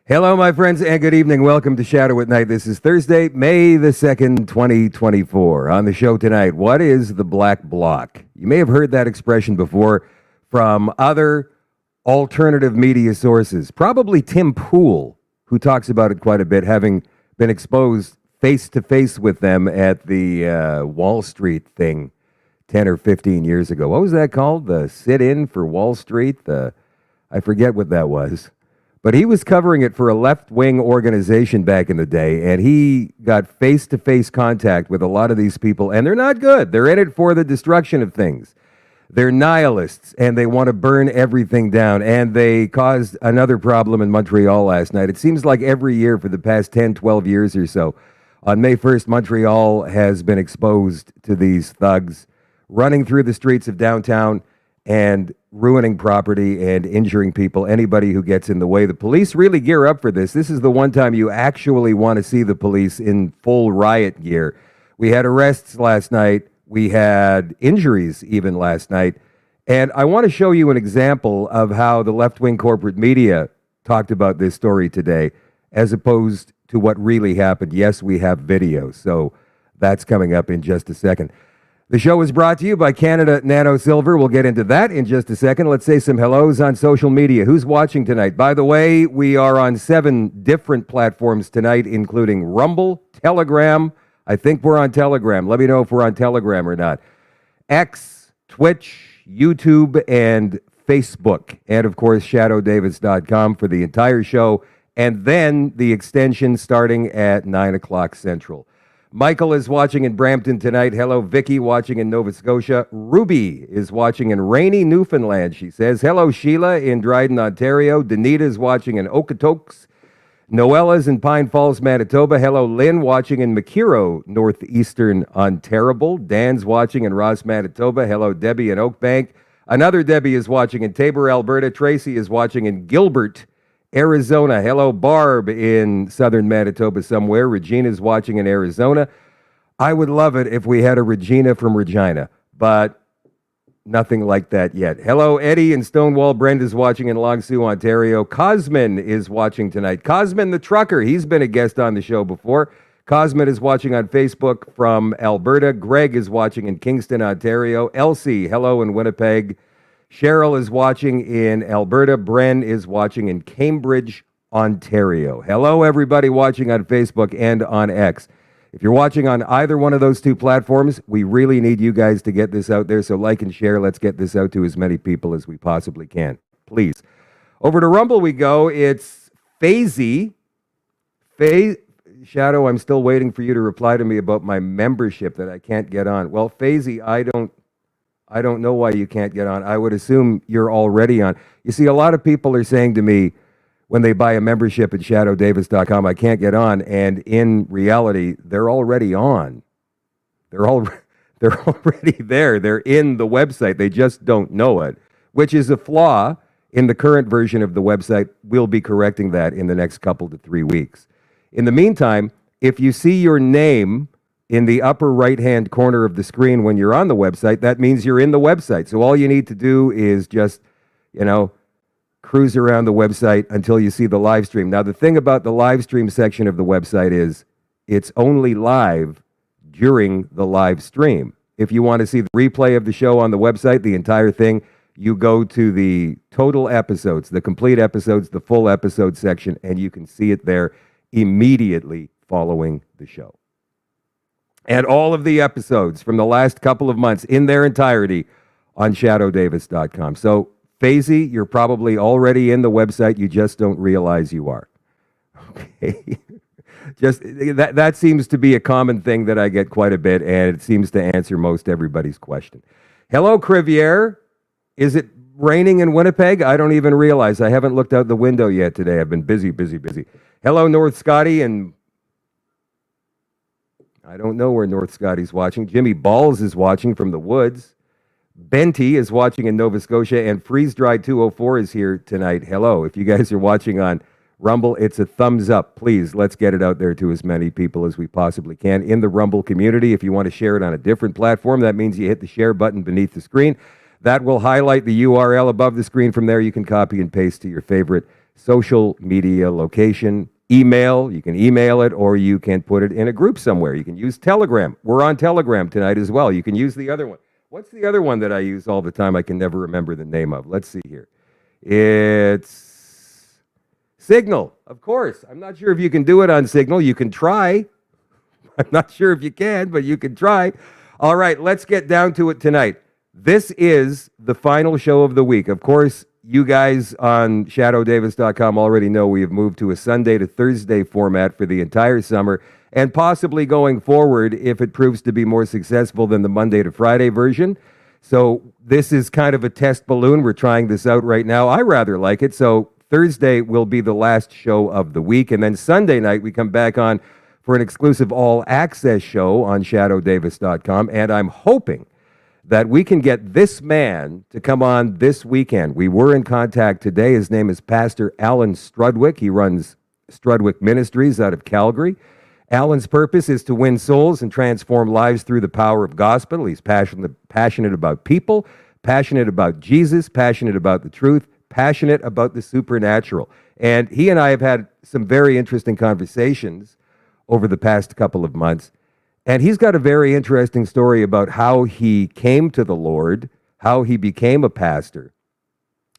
Hello, my friends, and good evening. Welcome to Shadoe at Night. This is Thursday, May the 2nd, 2024. On the show tonight, what is the Black Bloc? You may have heard that expression before from other alternative media sources. Probably Tim Pool, who talks about it quite a bit, having been exposed face-to-face with them at the Wall Street thing 10 or 15 years ago. What was that called? The sit-in for Wall Street? I forget what that was. But he was covering it for a left-wing organization back in the day, and he got face-to-face contact with a lot of these people, and they're not good. They're in it for the destruction of things. They're nihilists, and they want to burn everything down, and they caused another problem in Montreal last night. It seems like every year for the past 10, 12 years or so, on May 1st, Montreal has been exposed to these thugs running through the streets of downtown and ruining property and injuring people, anybody who gets in the way. The police really gear up for this. This is the one time you actually want to see the police in full riot gear. We had arrests last night. We had injuries even last night. And I want to show you an example of how the left-wing corporate media talked about this story today, as opposed to what really happened. Yes, we have video, so that's coming up in just a second. The show is brought to you by Canada Nano Silver. We'll get into that in just a second. Let's say some hellos on social media. Who's watching tonight? By the way, we are on 7 different platforms tonight, including Rumble, Telegram. I think we're on Telegram. Let me know if we're on Telegram or not. X, Twitch, YouTube, and Facebook. And, of course, ShadowDavis.com for the entire show. And then the extension starting at 9 o'clock Central. Michael is watching in Brampton tonight. Hello, Vicky, watching in Nova Scotia. Ruby is watching in rainy Newfoundland, she says. Hello, Sheila in Dryden, Ontario. Danita is watching in Okotoks. Noella's in Pine Falls, Manitoba. Hello, Lynn, watching in Makiro, northeastern Ontario. Dan's watching in Ross, Manitoba. Hello, Debbie in Oakbank. Another Debbie is watching in Tabor, Alberta. Tracy is watching in Gilbert, Arizona. Hello, Barb in southern Manitoba somewhere. Regina's watching in Arizona. I would love it if we had a Regina from Regina, but nothing like that yet. Hello, Eddie in Stonewall. Brenda's watching in Long Sault, Ontario. Cosmin is watching tonight. Cosmin the trucker. He's been a guest on the show before. Cosmin is watching on Facebook from Alberta. Greg is watching in Kingston, Ontario. Elsie, hello in Winnipeg. Cheryl is watching in Alberta. Bren is watching in Cambridge, Ontario. Hello, everybody watching on Facebook and on X. If you're watching on either one of those two platforms, we really need you guys to get this out there. So like and share. Let's get this out to as many people as we possibly can. Please. Over to Rumble we go. It's Fazy. Shadoe, I'm still waiting for you to reply to me about my membership that I can't get on. Well, Fazy, I don't know why you can't get on. I would assume you're already on. You see, a lot of people are saying to me when they buy a membership at ShadowDavis.com, I can't get on. And in reality, they're already on. They're already there. They're in the website. They just don't know it, which is a flaw in the current version of the website. We'll be correcting that in the next couple to 3 weeks. In the meantime, if you see your name in the upper right-hand corner of the screen when you're on the website, that means you're in the website. So all you need to do is just, cruise around the website until you see the live stream. Now, the thing about the live stream section of the website is it's only live during the live stream. If you want to see the replay of the show on the website, the entire thing, you go to the total episodes, the complete episodes, the full episode section, and you can see it there immediately following the show. And all of the episodes from the last couple of months in their entirety on shadowdavis.com. So, Faisy, you're probably already in the website. You just don't realize you are. Okay. Just that seems to be a common thing that I get quite a bit, and it seems to answer most everybody's question. Hello, Crivier. Is it raining in Winnipeg? I don't even realize. I haven't looked out the window yet today. I've been busy. Hello, North Scotty, and I don't know where North Scotty's watching. Jimmy Balls is watching from the woods. Benty is watching in Nova Scotia, and Freeze Dry 204 is here tonight. Hello. If you guys are watching on Rumble, it's a thumbs up. Please, let's get it out there to as many people as we possibly can in the Rumble community. If you want to share it on a different platform, that means you hit the share button beneath the screen. That will highlight the URL above the screen. From there, you can copy and paste to your favorite social media location. Email, you can email it, or you can put it in a group somewhere. You can use Telegram. We're on Telegram tonight as well. You can use the other one. What's the other one that I use all the time I can never remember the name of? Let's see here. It's Signal, of course. I'm not sure if you can do it on Signal. You can try. I'm not sure if you can, but you can try. All right, let's get down to it tonight. This is the final show of the week. Of course, you guys on shadowdavis.com already know we have moved to a Sunday to Thursday format for the entire summer, and possibly going forward if it proves to be more successful than the Monday to Friday version. So this is kind of a test balloon. We're trying this out right now. I rather like it. So Thursday will be the last show of the week, and then Sunday night we come back on for an exclusive all-access show on shadowdavis.com, and I'm hoping that we can get this man to come on this weekend. We were in contact today. His name is Pastor Alan Strudwick. He runs Strudwick Ministries out of Calgary. Alan's purpose is to win souls and transform lives through the power of gospel. He's passionate about people, passionate about Jesus, passionate about the truth, passionate about the supernatural. And he and I have had some very interesting conversations over the past couple of months. And he's got a very interesting story about how he came to the Lord, how he became a pastor,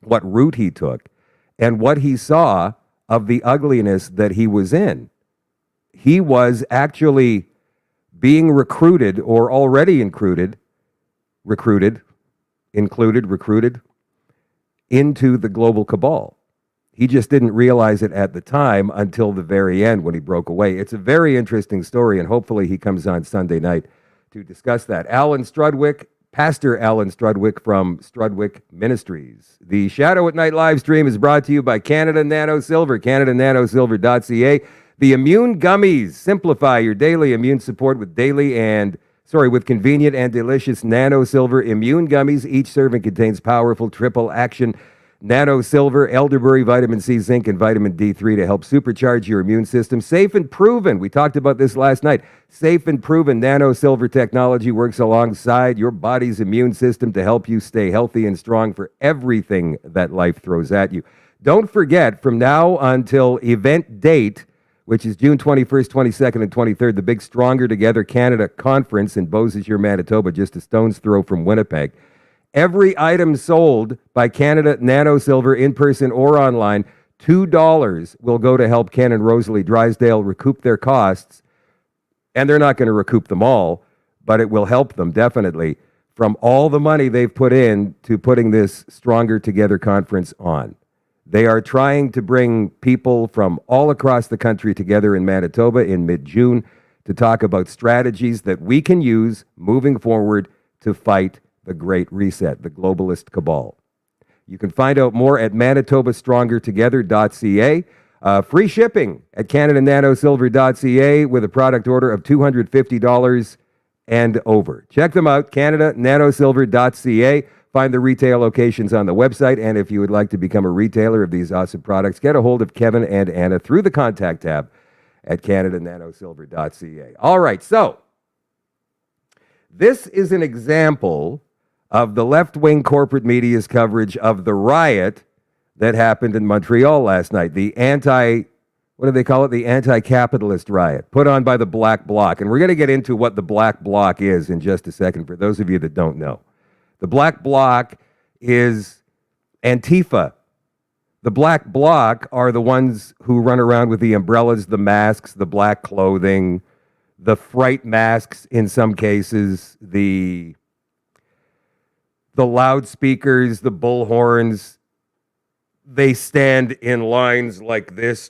what route he took, and what he saw of the ugliness that he was in. He was actually being recruited or already included into the global cabal. He just didn't realize it at the time until the very end when he broke away. It's a very interesting story, and hopefully he comes on Sunday night to discuss that. Alan Strudwick, Pastor Alan Strudwick from Strudwick Ministries. The Shadow at Night live stream is brought to you by Canada Nano Silver, CanadaNanoSilver.ca. The Immune Gummies. Simplify your daily immune support with convenient and delicious Nano Silver Immune Gummies. Each serving contains powerful triple action Nano Silver, elderberry, vitamin C, zinc, and vitamin D3 to help supercharge your immune system. Safe and proven. We talked about this last night. Safe and proven Nano Silver technology works alongside your body's immune system to help you stay healthy and strong for everything that life throws at you. Don't forget, from now until event date, which is June 21st, 22nd, and 23rd, the big Stronger Together Canada Conference in Beausejour, Manitoba, just a stone's throw from Winnipeg. Every item sold by Canada Nano Silver in person or online, $2 will go to help Ken and Rosalie Drysdale recoup their costs. And they're not going to recoup them all, but it will help them definitely from all the money they've put in to putting this Stronger Together conference on. They are trying to bring people from all across the country together in Manitoba in mid-June to talk about strategies that we can use moving forward to fight the Great Reset, the globalist cabal. You can find out more at manitobastrongertogether.ca. Free shipping at CanadaNanoSilver.ca with a product order of $250 and over. Check them out, CanadaNanoSilver.ca. Find the retail locations on the website, and if you would like to become a retailer of these awesome products, get a hold of Kevin and Anna through the contact tab at CanadaNanoSilver.ca. All right, so this is an example of the left-wing corporate media's coverage of the riot that happened in Montreal last night, the anti-capitalist riot put on by the Black Bloc. And we're going to get into what the Black Bloc is in just a second for those of you that don't know. The Black Bloc is Antifa. The Black Bloc are the ones who run around with the umbrellas, the masks, the black clothing, the fright masks in some cases, the loudspeakers, the bullhorns. They stand in lines like this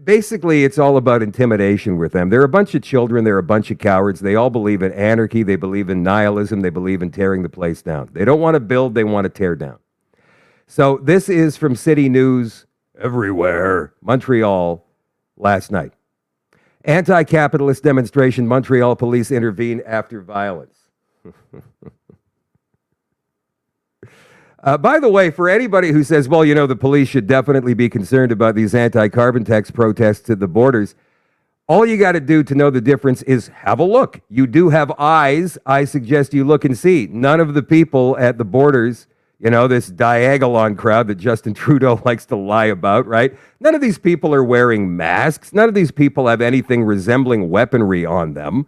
basically, it's all about intimidation with them. They're a bunch of children. They're a bunch of cowards. They all believe in anarchy. They believe in nihilism. They believe in tearing the place down. They don't want to build. They want to tear down. So this is from City News Everywhere, Montreal, last night. Anti-capitalist demonstration. Montreal police intervene after violence. By the way, for anybody who says, well, the police should definitely be concerned about these anti-carbon tax protests at the borders, all you got to do to know the difference is have a look. You do have eyes. I suggest you look and see. None of the people at the borders, this Diagolon crowd that Justin Trudeau likes to lie about, right? None of these people are wearing masks. None of these people have anything resembling weaponry on them.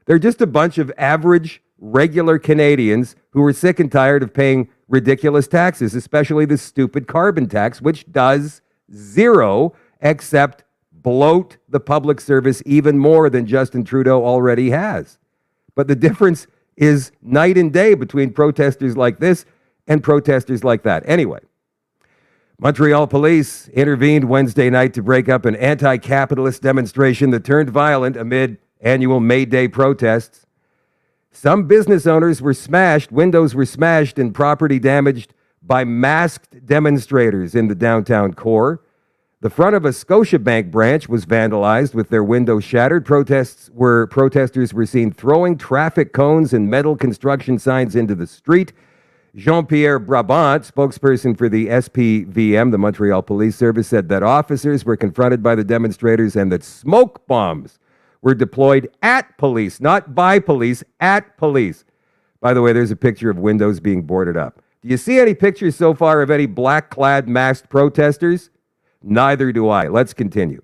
They're just a bunch of average, regular Canadians who are sick and tired of paying ridiculous taxes, especially the stupid carbon tax, which does zero except bloat the public service even more than Justin Trudeau already has. But the difference is night and day between protesters like this and protesters like that. Anyway, Montreal police intervened Wednesday night to break up an anti-capitalist demonstration that turned violent amid annual May Day protests. Some business owners were smashed, windows were smashed, and property damaged by masked demonstrators in the downtown core. The front of a Scotiabank branch was vandalized with their windows shattered. Protesters were seen throwing traffic cones and metal construction signs into the street. Jean-Pierre Brabant, spokesperson for the SPVM, the Montreal Police Service, said that officers were confronted by the demonstrators and that smoke bombs were deployed at police, not by police, at police. By the way, there's a picture of windows being boarded up. Do you see any pictures so far of any black-clad masked protesters? Neither do I. Let's continue.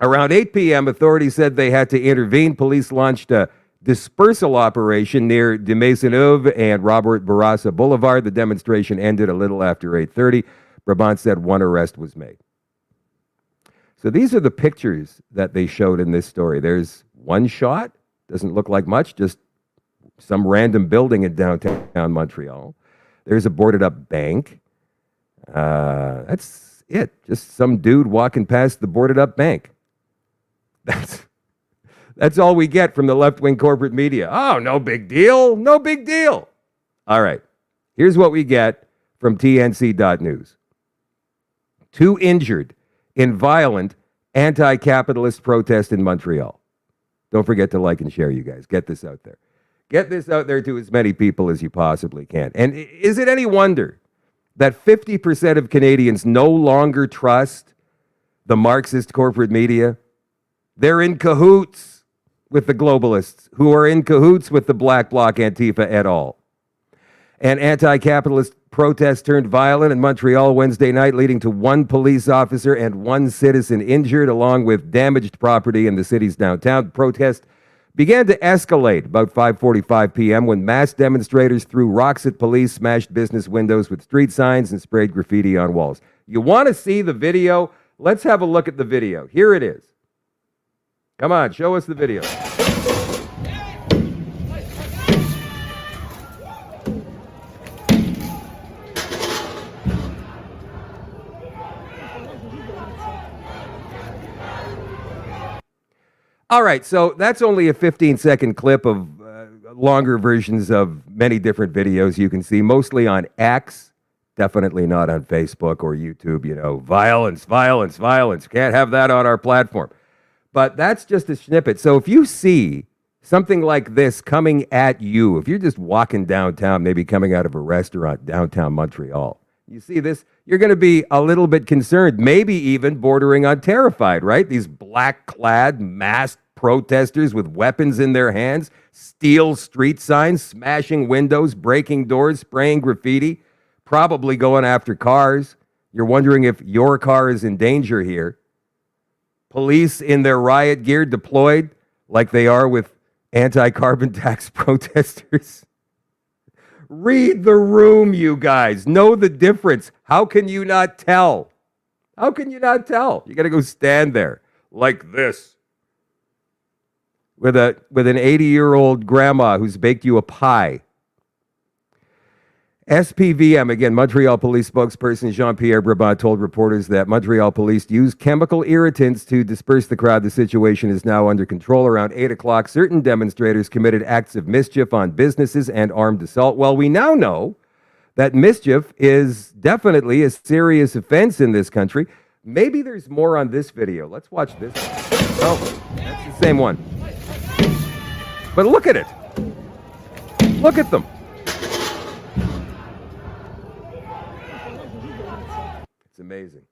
Around 8 p.m., authorities said they had to intervene. Police launched a dispersal operation near de Maisonneuve and Robert Bourassa Boulevard. The demonstration ended a little after 8:30. Brabant said one arrest was made. So these are the pictures that they showed in this story. There's one shot, doesn't look like much, just some random building in downtown Montreal. There's a boarded up bank. That's it. Just some dude walking past the boarded up bank. That's all we get from the left-wing corporate media. Oh, no big deal. No big deal. All right. Here's what we get from TNC.news. 2 injured in violent anti-capitalist protest in Montreal. Don't forget to like and share, you guys. Get this out there. Get this out there to as many people as you possibly can. And is it any wonder that 50% of Canadians no longer trust the Marxist corporate media? They're in cahoots with the globalists, who are in cahoots with the Black Bloc, Antifa et al. An anti-capitalist protest turned violent in Montreal Wednesday night, leading to 1 police officer and 1 citizen injured, along with damaged property in the city's downtown. The protest began to escalate about 5:45 p.m. when mass demonstrators threw rocks at police, smashed business windows with street signs, and sprayed graffiti on walls. You want to see the video? Let's have a look at the video. Here it is. Come on, show us the video. All right, so that's only a 15-second clip of longer versions of many different videos you can see, mostly on X, definitely not on Facebook or YouTube. Violence, violence, violence. Can't have that on our platform. But that's just a snippet. So if you see something like this coming at you, if you're just walking downtown, maybe coming out of a restaurant downtown Montreal, you see this, you're going to be a little bit concerned, maybe even bordering on terrified, right? These black-clad, masked protesters with weapons in their hands, steal street signs, smashing windows, breaking doors, spraying graffiti, probably going after cars. You're wondering if your car is in danger here. Police in their riot gear deployed like they are with anti-carbon tax protesters. Read the room, you guys. Know the difference. How can you not tell? How can you not tell? You got to go stand there like this. with an 80-year-old grandma who's baked you a pie. SPVM, again, Montreal police spokesperson Jean-Pierre Brabant told reporters that Montreal police used chemical irritants to disperse the crowd. The situation is now under control. Around 8 o'clock, certain demonstrators committed acts of mischief on businesses and armed assault. Well, we now know that mischief is definitely a serious offense in this country. Maybe there's more on this video. Let's watch this. Oh, that's the same one. But look at it. Look at them. It's amazing.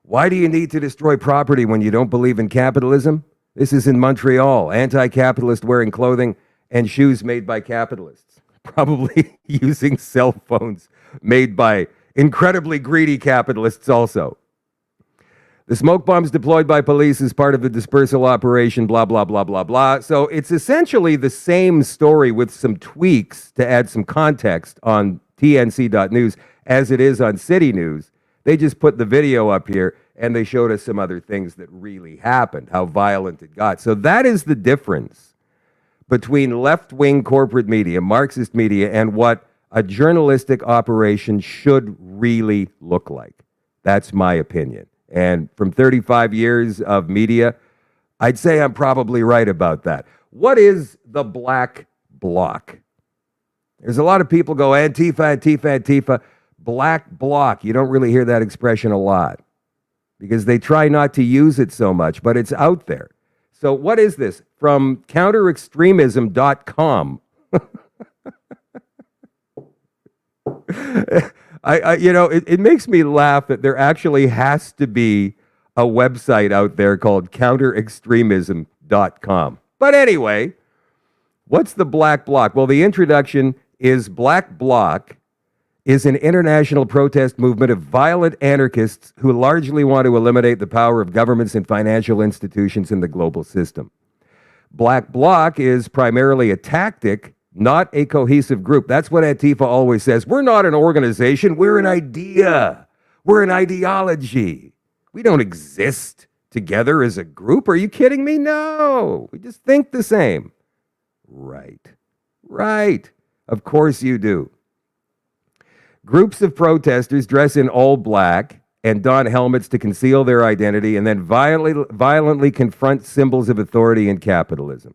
Why do you need to destroy property when you don't believe in capitalism? This is in Montreal. Anti-capitalist wearing clothing and shoes made by capitalists. Probably using cell phones made by incredibly greedy capitalists also. The smoke bombs deployed by police as part of the dispersal operation, blah, blah, blah, blah, blah. So it's essentially the same story with some tweaks to add some context on tnc.news as it is on City News. They just put the video up here and they showed us some other things that really happened, how violent it got. So that is the difference between left-wing corporate media, Marxist media, and what a journalistic operation should really look like. That's my opinion. And from 35 years of media, I'd say I'm probably right about that. What is the black bloc? There's a lot of people go, Antifa, Antifa, Antifa. Black bloc, you don't really hear that expression a lot because they try not to use it so much, but it's out there. So what is this? From counterextremism.com. It makes me laugh that there actually has to be a website out there called counterextremism.com. But anyway, what's the black bloc? Well, the introduction is Black Bloc is an international protest movement of violent anarchists who largely want to eliminate the power of governments and financial institutions in the global system. Black Bloc is primarily a tactic, not a cohesive group. That's what Antifa always says. We're not an organization. We're an idea. We're an ideology. We don't exist together as a group. Are you kidding me? No. We just think the same. Right. Right. Of course you do. Groups of protesters dress in all black and don helmets to conceal their identity and then violently confront symbols of authority and capitalism.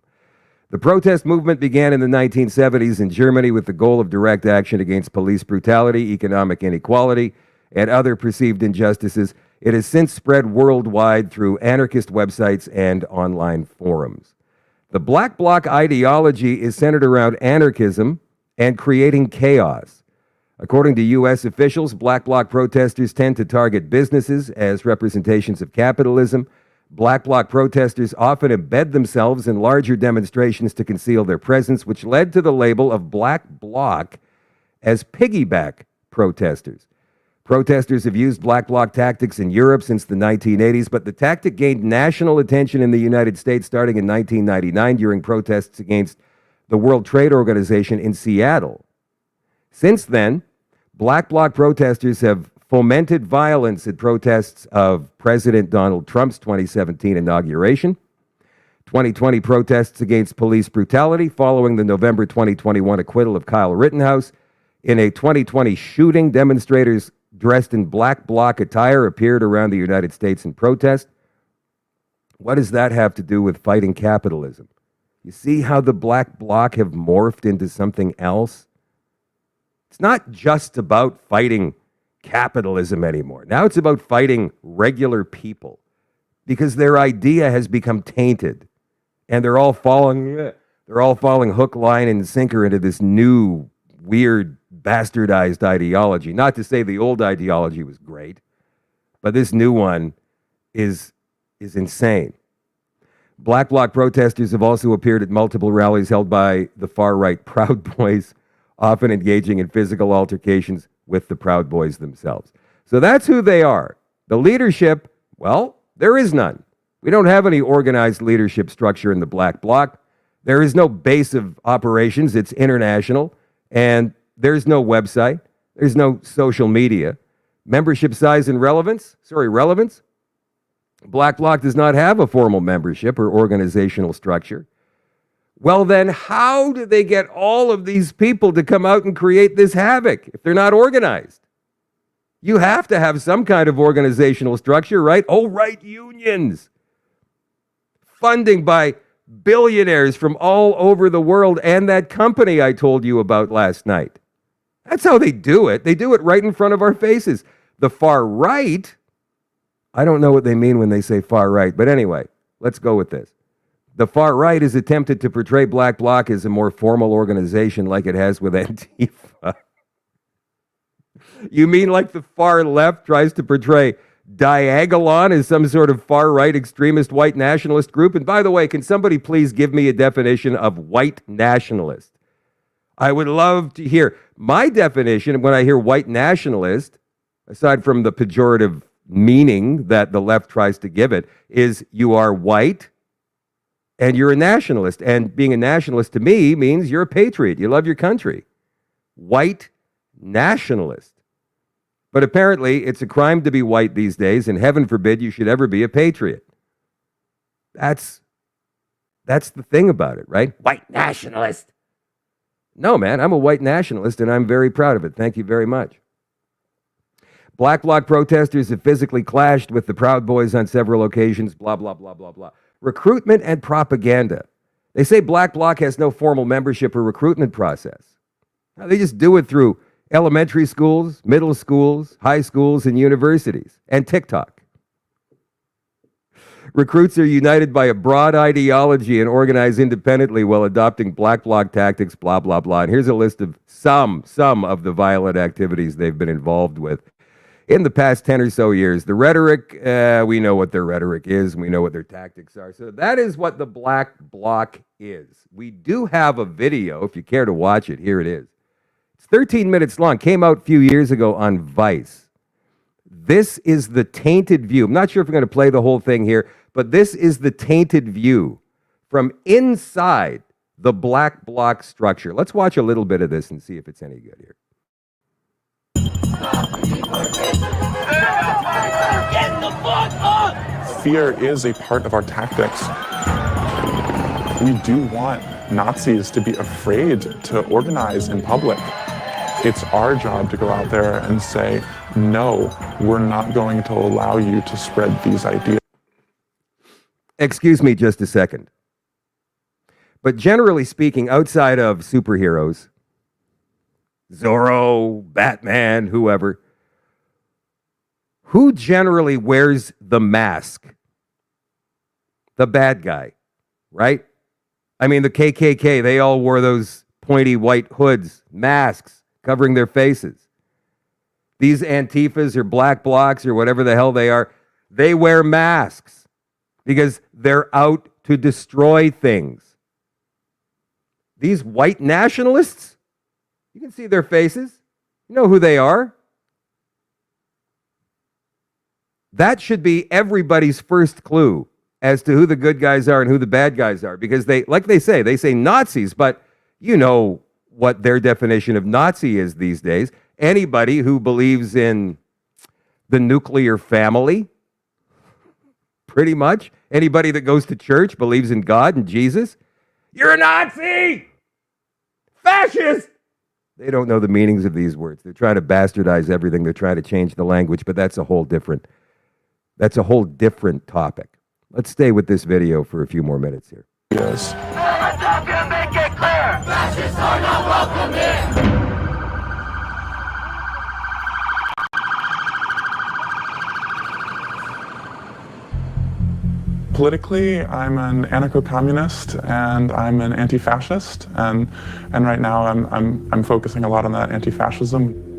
The protest movement began in the 1970s in Germany with the goal of direct action against police brutality, economic inequality, and other perceived injustices. It has since spread worldwide through anarchist websites and online forums. The Black Bloc ideology is centered around anarchism and creating chaos. According to U.S. officials, Black Bloc protesters tend to target businesses as representations of capitalism. Black Bloc protesters often embed themselves in larger demonstrations to conceal their presence, which led to the label of Black Bloc as piggyback protesters. Protesters have used Black Bloc tactics in Europe since the 1980s, but the tactic gained national attention in the United States starting in 1999 during protests against the World Trade Organization in Seattle. Since then, Black Bloc protesters have fomented violence at protests of President Donald Trump's 2017 inauguration, 2020 protests against police brutality following the November 2021 acquittal of Kyle Rittenhouse. In a 2020 shooting, demonstrators dressed in Black Bloc attire appeared around the United States in protest. What does that have to do with fighting capitalism? You see how the Black Bloc have morphed into something else? It's not just about fighting capitalism anymore. Now it's about fighting regular people because their idea has become tainted and they're all falling hook, line, and sinker into this new, weird, bastardized ideology. Not to say the old ideology was great, but this new one is insane. Black Bloc protesters have also appeared at multiple rallies held by the far-right Proud Boys, often engaging in physical altercations with the Proud Boys themselves. So that's who they are. The leadership, well, there is none. We don't have any organized leadership structure in the Black Bloc. There is no base of operations. It's international. And there's no website. There's no social media. Membership size and relevance. Black Bloc does not have a formal membership or organizational structure. Well, then how do they get all of these people to come out and create this havoc if they're not organized? You have to have some kind of organizational structure, right? Oh, right, unions. Funding by billionaires from all over the world and that company I told you about last night. That's how they do it. They do it right in front of our faces. The far right, I don't know what they mean when they say far right, but anyway, let's go with this. The far right has attempted to portray Black Bloc as a more formal organization like it has with Antifa. You mean like the far left tries to portray Diagolon as some sort of far-right extremist white nationalist group? And by the way, can somebody please give me a definition of white nationalist? I would love to hear. My definition, when I hear white nationalist, aside from the pejorative meaning that the left tries to give it, is you are white and you're a nationalist. And being a nationalist to me means you're a patriot. You love your country. White nationalist. But apparently, it's a crime to be white these days, and heaven forbid you should ever be a patriot. That's the thing about it, right? White nationalist. No, man, I'm a white nationalist, and I'm very proud of it. Thank you very much. Black Bloc protesters have physically clashed with the Proud Boys on several occasions, blah, blah, blah, blah, blah. Recruitment and propaganda. They say Black Bloc has no formal membership or recruitment process. Now, they just do it through elementary schools, middle schools, high schools, and universities, and TikTok. Recruits are united by a broad ideology and organize independently while adopting Black Bloc tactics, blah, blah, blah. And here's a list of some of the violent activities they've been involved with in the past 10 or so years. The rhetoric, we know what their rhetoric is, and we know what their tactics are. So that is what the Black Bloc is. We do have a video, if you care to watch it. Here it is. 13 minutes long, came out a few years ago on Vice. This is the tainted view. I'm not sure if we're going to play the whole thing here, but this is the tainted view from inside the Black Bloc structure. Let's watch a little bit of this and see if it's any good here. Fear is a part of our tactics. We do want Nazis to be afraid to organize in public. It's our job to go out there and say, no, we're not going to allow you to spread these ideas. Excuse me just a second. But generally speaking, outside of superheroes, Zorro, Batman, whoever, who generally wears the mask? The bad guy, right? I mean, the KKK, they all wore those pointy white hoods, masks, covering their faces. These Antifas or Black Blocs or whatever the hell they are, they wear masks because they're out to destroy things. These white nationalists, you can see their faces. You know who they are. That should be everybody's first clue as to who the good guys are and who the bad guys are, because they, like they say Nazis, but you know what their definition of Nazi is these days. Anybody who believes in the nuclear family, pretty much. Anybody that goes to church, believes in God and Jesus, you're a Nazi! Fascist! They don't know the meanings of these words. They're trying to bastardize everything. They're trying to change the language, but that's a whole different topic. Let's stay with this video for a few more minutes here. Yes. Make it clear. Fascists are not welcome here. Politically, I'm an anarcho-communist and I'm an anti-fascist, and right now I'm focusing a lot on that anti-fascism.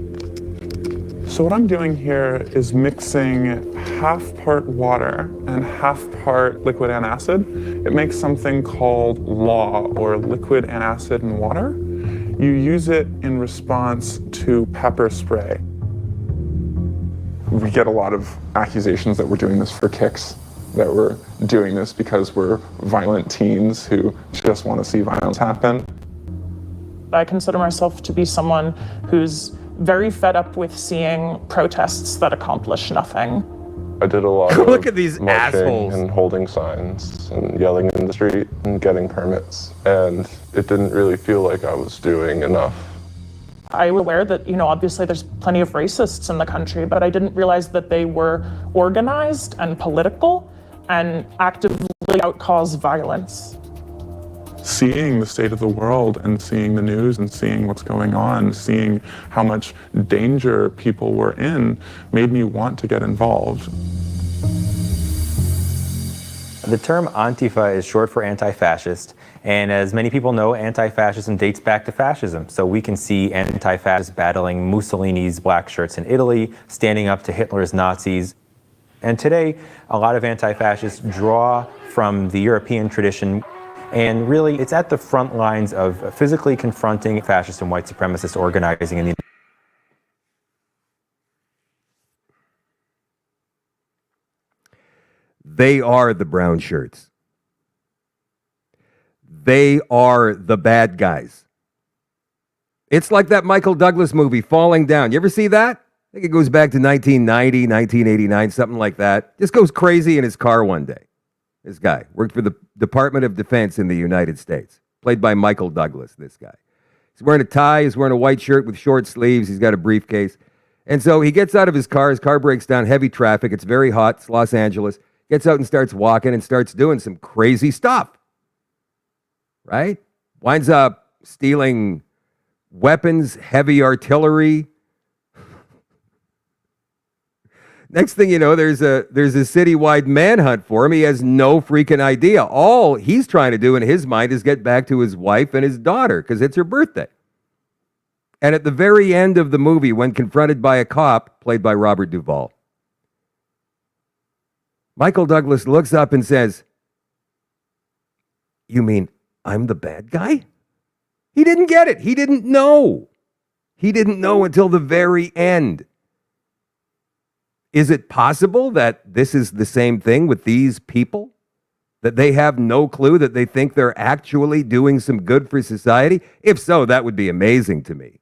So what I'm doing here is mixing half part water and half part liquid antacid. It makes something called LAW, or liquid antacid and water. You use it in response to pepper spray. We get a lot of accusations that we're doing this for kicks, that we're doing this because we're violent teens who just want to see violence happen. I consider myself to be someone who's very fed up with seeing protests that accomplish nothing. I did a lot of Look at these marching assholes. and holding signs and yelling in the street and getting permits. And it didn't really feel like I was doing enough. I was aware that, obviously there's plenty of racists in the country, but I didn't realize that they were organized and political and actively out-cause violence. Seeing the state of the world and seeing the news and seeing what's going on, seeing how much danger people were in, made me want to get involved. The term Antifa is short for anti-fascist, and as many people know, anti-fascism dates back to fascism. So we can see anti-fascists battling Mussolini's black shirts in Italy, standing up to Hitler's Nazis. And today, a lot of anti-fascists draw from the European tradition, and really it's at the front lines of physically confronting fascist and white supremacist organizing in the They are the brown shirts. They are the bad guys. It's like that Michael Douglas movie, Falling Down. You ever see that? I think it goes back to 1990, 1989, something like that. Just goes crazy in his car one day. This guy worked for the Department of Defense in the United States, played by Michael Douglas, this guy. He's wearing a tie, he's wearing a white shirt with short sleeves, he's got a briefcase. And so he gets out of his car breaks down, heavy traffic, it's very hot, it's Los Angeles. Gets out and starts walking and starts doing some crazy stuff, right? Winds up stealing weapons, heavy artillery. Next thing you know, there's a citywide manhunt for him. He has no freaking idea. All he's trying to do in his mind is get back to his wife and his daughter because it's her birthday. And at the very end of the movie, when confronted by a cop, played by Robert Duvall, Michael Douglas looks up and says, "You mean I'm the bad guy?" He didn't get it. He didn't know. He didn't know until the very end. Is it possible that this is the same thing with these people? That they have no clue that they think they're actually doing some good for society? If so, that would be amazing to me.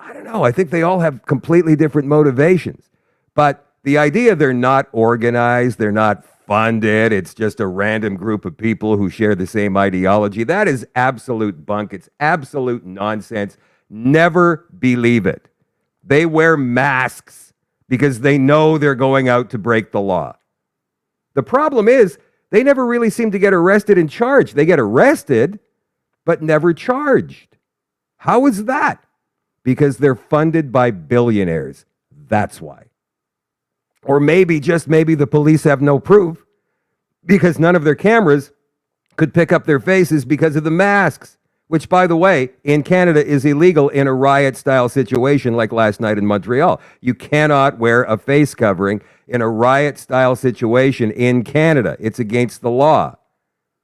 I don't know. I think they all have completely different motivations. But the idea they're not organized, they're not funded, it's just a random group of people who share the same ideology, that is absolute bunk. It's absolute nonsense. Never believe it. They wear masks because they know they're going out to break the law. The problem is they never really seem to get arrested and charged. They get arrested, but never charged. How is that? Because they're funded by billionaires. That's why. Or maybe, just maybe, the police have no proof because none of their cameras could pick up their faces because of the masks, which, by the way, in Canada is illegal in a riot-style situation like last night in Montreal. You cannot wear a face covering in a riot-style situation in Canada. It's against the law.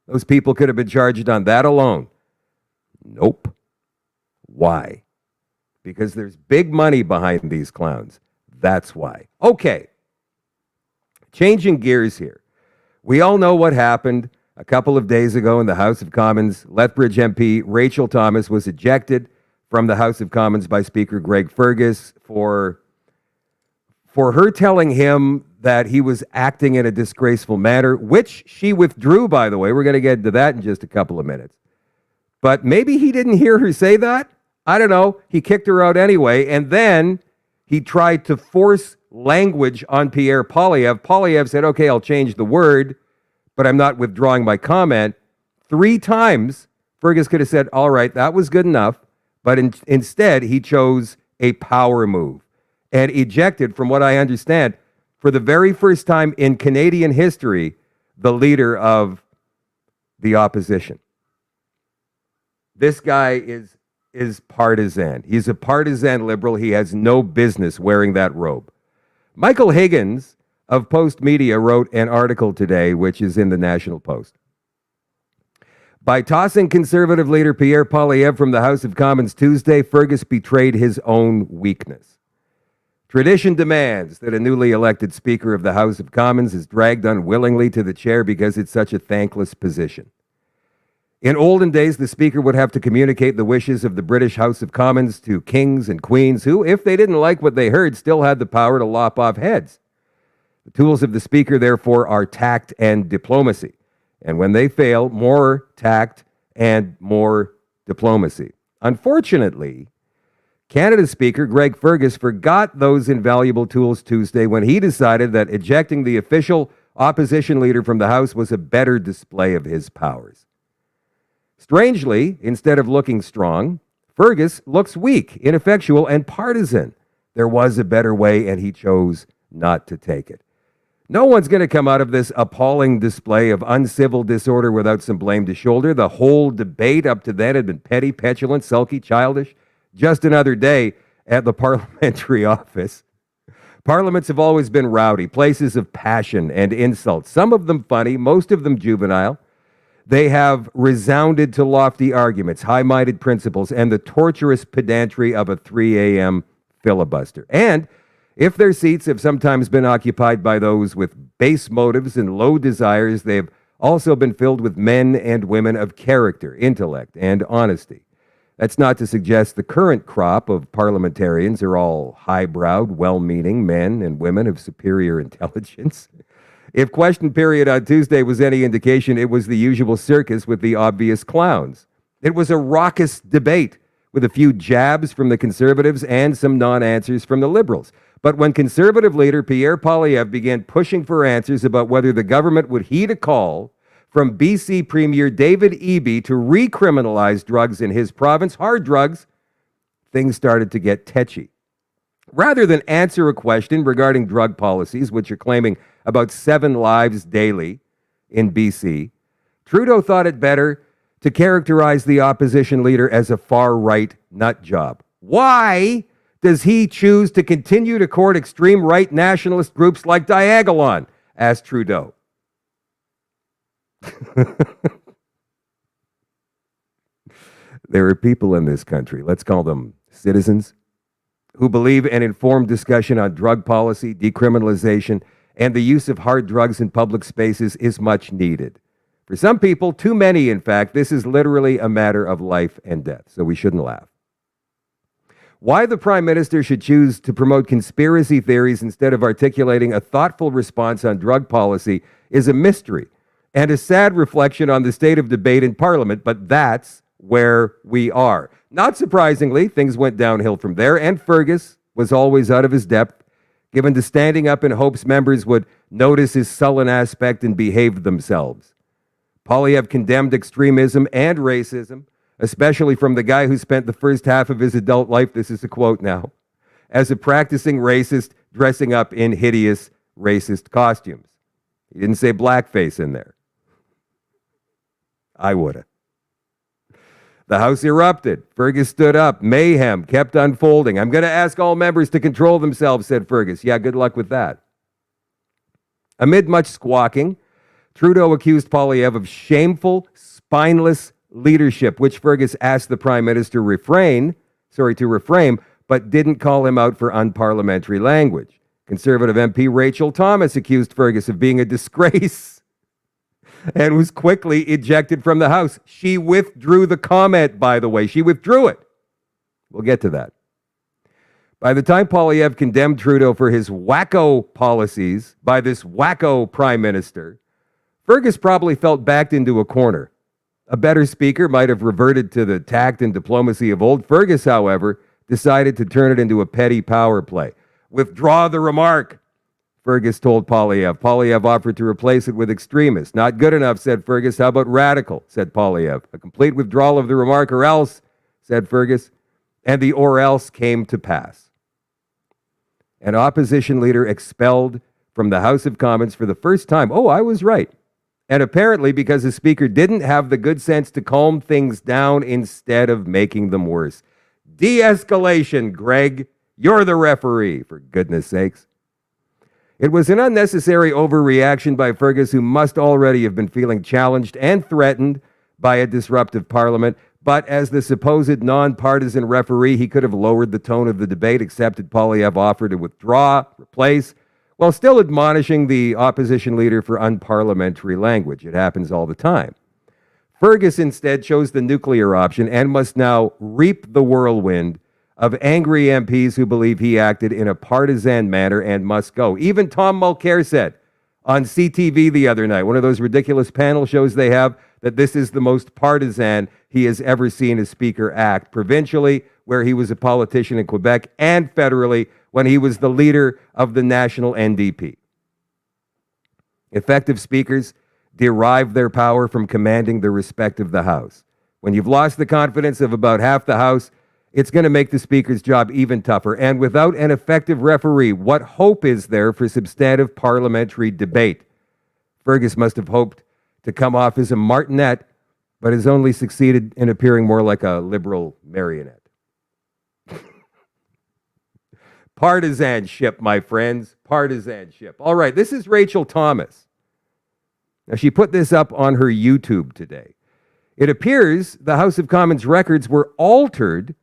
Those people could have been charged on that alone. Nope. Why? Because there's big money behind these clowns. That's why. Okay. Changing gears here. We all know what happened a couple of days ago in the House of Commons. Lethbridge MP Rachel Thomas was ejected from the House of Commons by Speaker Greg Fergus for her telling him that he was acting in a disgraceful manner, which she withdrew, by the way. We're going to get into that in just a couple of minutes. But maybe he didn't hear her say that. I don't know. He kicked her out anyway, and then he tried to force language on Pierre Poilievre. Poilievre said, okay, I'll change the word, but I'm not withdrawing my comment. 3 times, Fergus could have said, all right, that was good enough, but instead he chose a power move and ejected, from what I understand, for the very first time in Canadian history, the leader of the opposition. This guy is partisan. He's a partisan liberal. He has no business wearing that robe. Michael Higgins of Post Media wrote an article today, which is in the National Post. By tossing Conservative leader Pierre Poilievre from the House of Commons Tuesday, Fergus betrayed his own weakness. Tradition demands that a newly elected Speaker of the House of Commons is dragged unwillingly to the chair because it's such a thankless position. In olden days, the Speaker would have to communicate the wishes of the British House of Commons to kings and queens who, if they didn't like what they heard, still had the power to lop off heads. The tools of the Speaker, therefore, are tact and diplomacy. And when they fail, more tact and more diplomacy. Unfortunately, Canada's Speaker, Greg Fergus, forgot those invaluable tools Tuesday when he decided that ejecting the official opposition leader from the House was a better display of his powers. Strangely, instead of looking strong, Fergus looks weak, ineffectual, and partisan. There was a better way, and he chose not to take it. No one's going to come out of this appalling display of uncivil disorder without some blame to shoulder. The whole debate up to then had been petty, petulant, sulky, childish. Just another day at the parliamentary office. Parliaments have always been rowdy, places of passion and insult, some of them funny, most of them juvenile. They have resounded to lofty arguments, high-minded principles, and the torturous pedantry of a 3 a.m. filibuster. And if their seats have sometimes been occupied by those with base motives and low desires, they've also been filled with men and women of character, intellect, and honesty. That's not to suggest the current crop of parliamentarians are all high-browed, well-meaning men and women of superior intelligence. If question period on Tuesday was any indication, it was the usual circus with the obvious clowns. It was a raucous debate with a few jabs from the Conservatives and some non-answers from the Liberals. But when Conservative leader Pierre Poilievre began pushing for answers about whether the government would heed a call from BC Premier David Eby to recriminalize drugs in his province, hard drugs, things started to get tetchy. Rather than answer a question regarding drug policies, which are claiming about 7 lives daily in BC, Trudeau thought it better to characterize the opposition leader as a far-right nut job. Why does he choose to continue to court extreme right nationalist groups like Diagolon? Asked Trudeau. There are people in this country, let's call them citizens, who believe an informed discussion on drug policy, decriminalization, and the use of hard drugs in public spaces is much needed. For some people, too many in fact, this is literally a matter of life and death, so we shouldn't laugh. Why the Prime Minister should choose to promote conspiracy theories instead of articulating a thoughtful response on drug policy is a mystery and a sad reflection on the state of debate in Parliament, but that's where we are. Not surprisingly, things went downhill from there, and Fergus was always out of his depth, given to standing up in hopes members would notice his sullen aspect and behave themselves. Poilievre condemned extremism and racism, especially from the guy who spent the first half of his adult life, this is a quote now, as a practicing racist dressing up in hideous racist costumes. He didn't say blackface in there. I would have. The House erupted. Fergus stood up. Mayhem kept unfolding. I'm going to ask all members to control themselves, said Fergus. Yeah, good luck with that. Amid much squawking, Trudeau accused Poilievre of shameful, spineless leadership, which Fergus asked the Prime Minister to reframe, but didn't call him out for unparliamentary language. Conservative MP Rachel Thomas accused Fergus of being a disgrace and was quickly ejected from the House. She withdrew the comment, by the way. She withdrew it. We'll get to that. By the time Poilievre condemned Trudeau for his wacko policies by this wacko Prime Minister, Fergus probably felt backed into a corner. A better speaker might have reverted to the tact and diplomacy of old. Fergus, however, decided to turn it into a petty power play. Withdraw the remark, Fergus told Poilievre. Poilievre offered to replace it with extremist. Not good enough, said Fergus. How about radical, said Poilievre. A complete withdrawal of the remark or else, said Fergus. And the or else came to pass. An opposition leader expelled from the House of Commons for the first time. Oh, I was right. And apparently because the speaker didn't have the good sense to calm things down instead of making them worse. De-escalation, Greg. You're the referee, for goodness sakes. It was an unnecessary overreaction by Fergus, who must already have been feeling challenged and threatened by a disruptive parliament. But as the supposed non-partisan referee, he could have lowered the tone of the debate, accepted Poilievre's offer to withdraw, replace, while still admonishing the opposition leader for unparliamentary language. It happens all the time. Fergus instead chose the nuclear option and must now reap the whirlwind of angry MPs who believe he acted in a partisan manner and must go. Even Tom Mulcair said on CTV the other night, one of those ridiculous panel shows they have, that this is the most partisan he has ever seen a speaker act, provincially, where he was a politician in Quebec, and federally, when he was the leader of the national NDP. Effective speakers derive their power from commanding the respect of the House. When you've lost the confidence of about half the House, it's going to make the Speaker's job even tougher. And without an effective referee, what hope is there for substantive parliamentary debate? Fergus must have hoped to come off as a martinet, but has only succeeded in appearing more like a liberal marionette. Partisanship, my friends, partisanship. All right, this is Rachel Thomas. Now, she put this up on her YouTube today. It appears the House of Commons records were altered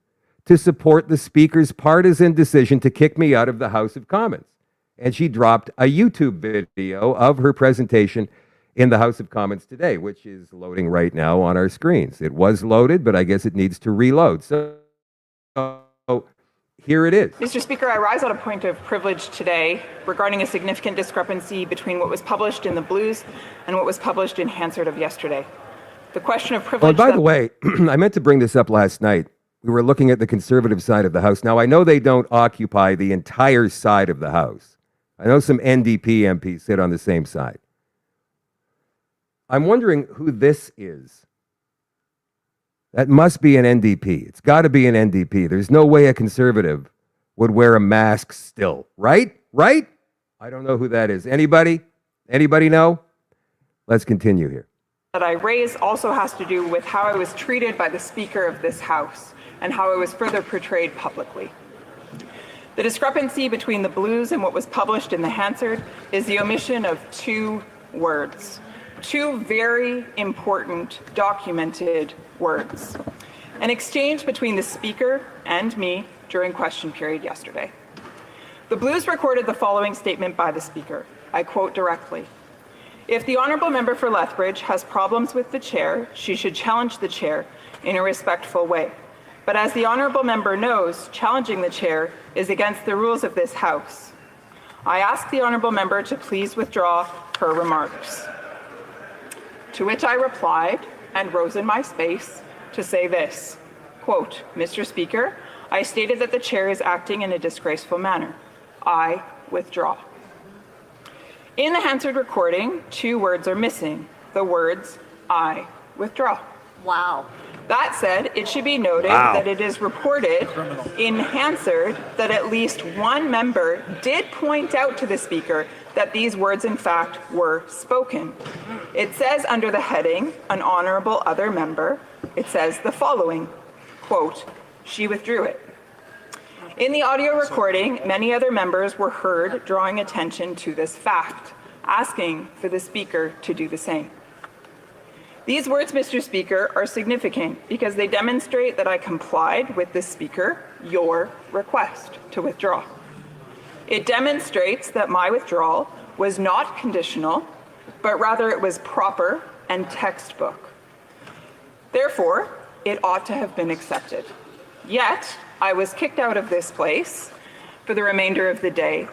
to support the Speaker's partisan decision to kick me out of the House of Commons. And she dropped a YouTube video of her presentation in the House of Commons today, which is loading right now on our screens. It was loaded, but I guess it needs to reload. So here it is. Mr. Speaker, I rise on a point of privilege today regarding a significant discrepancy between what was published in the Blues and what was published in Hansard of yesterday. The question of privilege... By the way, I meant to bring this up last night. We were looking at the Conservative side of the House. Now, I know they don't occupy the entire side of the House. I know some NDP MPs sit on the same side. I'm wondering who this is. That must be an NDP. It's got to be an NDP. There's no way a Conservative would wear a mask still, right? Right? I don't know who that is. Anybody? Anybody know? Let's continue here. That I raise also has to do with how I was treated by the Speaker of this House and how I was further portrayed publicly. The discrepancy between the Blues and what was published in the Hansard is the omission of two words. Two very important documented words. An exchange between the Speaker and me during question period yesterday. The Blues recorded the following statement by the Speaker. I quote directly. If the Honourable Member for Lethbridge has problems with the Chair, she should challenge the Chair in a respectful way. But as the Honourable Member knows, challenging the Chair is against the rules of this House. I ask the Honourable Member to please withdraw her remarks. To which I replied, and rose in my space, to say this, quote, Mr. Speaker, I stated that the Chair is acting in a disgraceful manner. I withdraw. In the Hansard recording, two words are missing. The words, I withdraw. Wow. That said, it should be noted that it is reported in Hansard that at least one member did point out to the Speaker that these words, in fact, were spoken. It says under the heading, an honorable other member, it says the following, quote, she withdrew it. In the audio recording, many other members were heard drawing attention to this fact, asking for the Speaker to do the same. These words, Mr. Speaker, are significant because they demonstrate that I complied with the Speaker, your request to withdraw. It demonstrates that my withdrawal was not conditional, but rather it was proper and textbook. Therefore, it ought to have been accepted. Yet, I was kicked out of this place for the remainder of the day,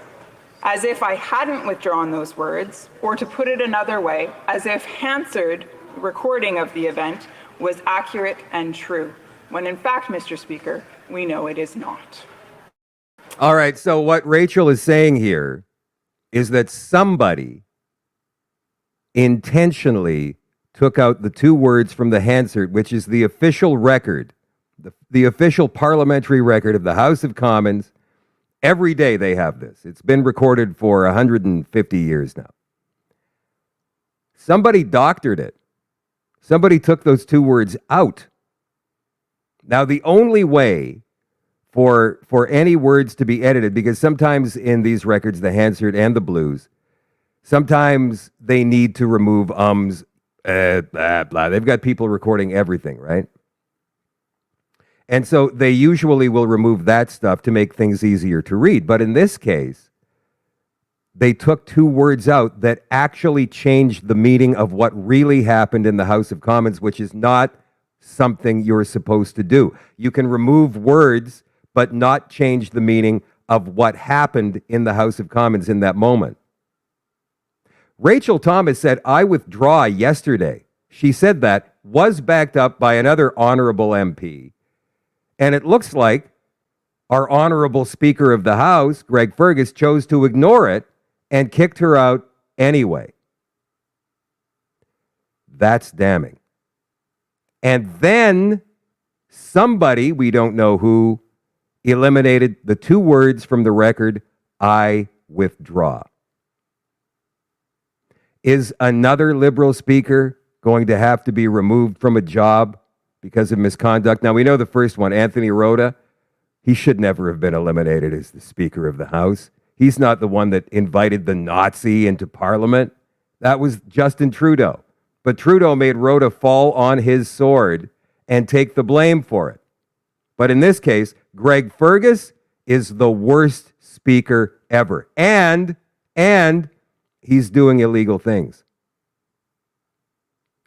as if I hadn't withdrawn those words, or to put it another way, as if Hansard recording of the event was accurate and true, when in fact, Mr. Speaker, we know it is not. All right, so what Rachel is saying here is that somebody intentionally took out the two words from the Hansard, which is the official record, the official parliamentary record of the House of Commons. Every day they have this. It's been recorded for 150 years now. Somebody doctored it. Somebody took those two words out. Now, the only way for any words to be edited, because sometimes in these records, the Hansard and the Blues, sometimes they need to remove ums, blah, blah. They've got people recording everything, right? And so they usually will remove that stuff to make things easier to read. But in this case, they took two words out that actually changed the meaning of what really happened in the House of Commons, which is not something you're supposed to do. You can remove words, but not change the meaning of what happened in the House of Commons in that moment. Rachel Thomas said, "I withdraw" yesterday. She said that, was backed up by another honorable MP. And it looks like our honorable Speaker of the House, Greg Fergus, chose to ignore it and kicked her out anyway. That's damning. And then somebody, we don't know who, eliminated the two words from the record, "I withdraw." Is another Liberal speaker going to have to be removed from a job because of misconduct? Now, we know the first one, Anthony Rota, he should never have been eliminated as the Speaker of the House. He's not the one that invited the Nazi into Parliament. That was Justin Trudeau. But Trudeau made Rota fall on his sword and take the blame for it. But in this case, Greg Fergus is the worst speaker ever. And he's doing illegal things.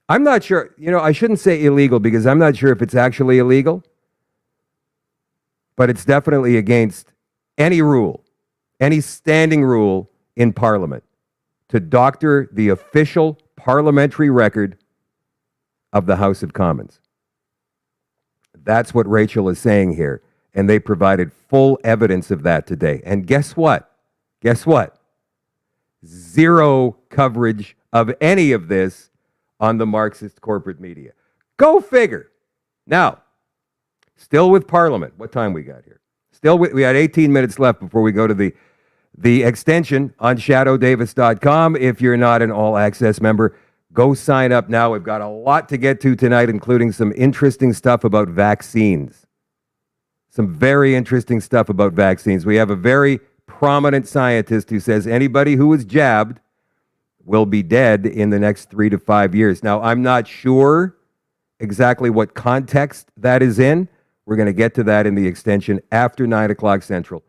I'm not sure, I shouldn't say illegal because I'm not sure if it's actually illegal, but it's definitely against any rule, any standing rule in Parliament to doctor the official parliamentary record of the House of Commons. That's what Rachel is saying here, and they provided full evidence of that today. And guess what? Zero coverage of any of this on the Marxist corporate media. Go figure. Now, still with Parliament. What time we got here? We had 18 minutes left before we go to the extension on shadowdavis.com. If you're not an all-access member, go sign up now. We've got a lot to get to tonight, including some interesting stuff about vaccines. Some very interesting stuff about vaccines. We have a very prominent scientist who says anybody who is jabbed will be dead in the next 3 to 5 years. Now, I'm not sure exactly what context that is in. We're going to get to that in the extension after 9 o'clock Central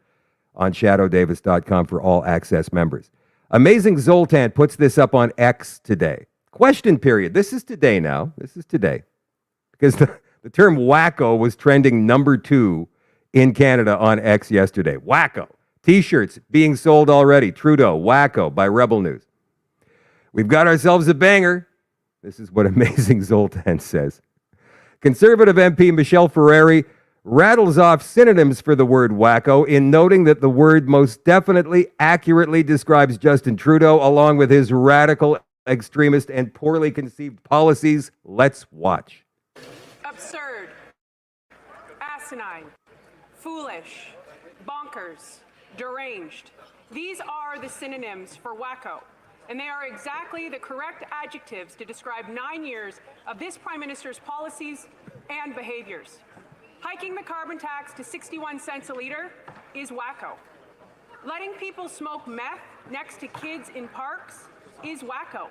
on shadowdavis.com for all access members. Amazing Zoltan puts this up on X today. Question period. This is today now. This is today. Because the term wacko was trending number 2 in Canada on X yesterday. Wacko. T-shirts being sold already. Trudeau, wacko by Rebel News. We've got ourselves a banger. This is what Amazing Zoltan says. Conservative MP Michelle Ferrari rattles off synonyms for the word wacko in noting that the word most definitely accurately describes Justin Trudeau along with his radical, extremist, and poorly conceived policies. Let's watch. Absurd, asinine, foolish, bonkers, deranged. These are the synonyms for wacko, and they are exactly the correct adjectives to describe 9 years of this Prime Minister's policies and behaviors. Hiking the carbon tax to 61 cents a litre is wacko. Letting people smoke meth next to kids in parks is wacko.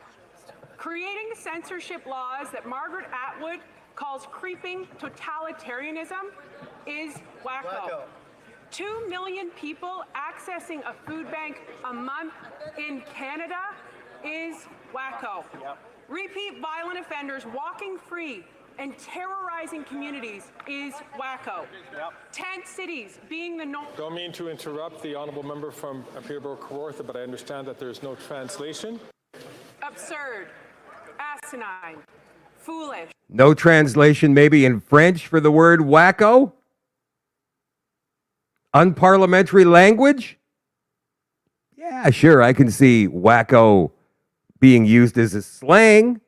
Creating censorship laws that Margaret Atwood calls creeping totalitarianism is wacko. 2 million people accessing a food bank a month in Canada is wacko. Repeat violent offenders walking free and terrorizing communities is wacko. Tent cities being the norm. Don't mean to interrupt the honourable member from Peterborough-Kawartha, but I understand that there's no translation. Absurd, asinine, foolish. No translation maybe in French for the word wacko? Unparliamentary language? Yeah, sure, I can see wacko being used as a slang.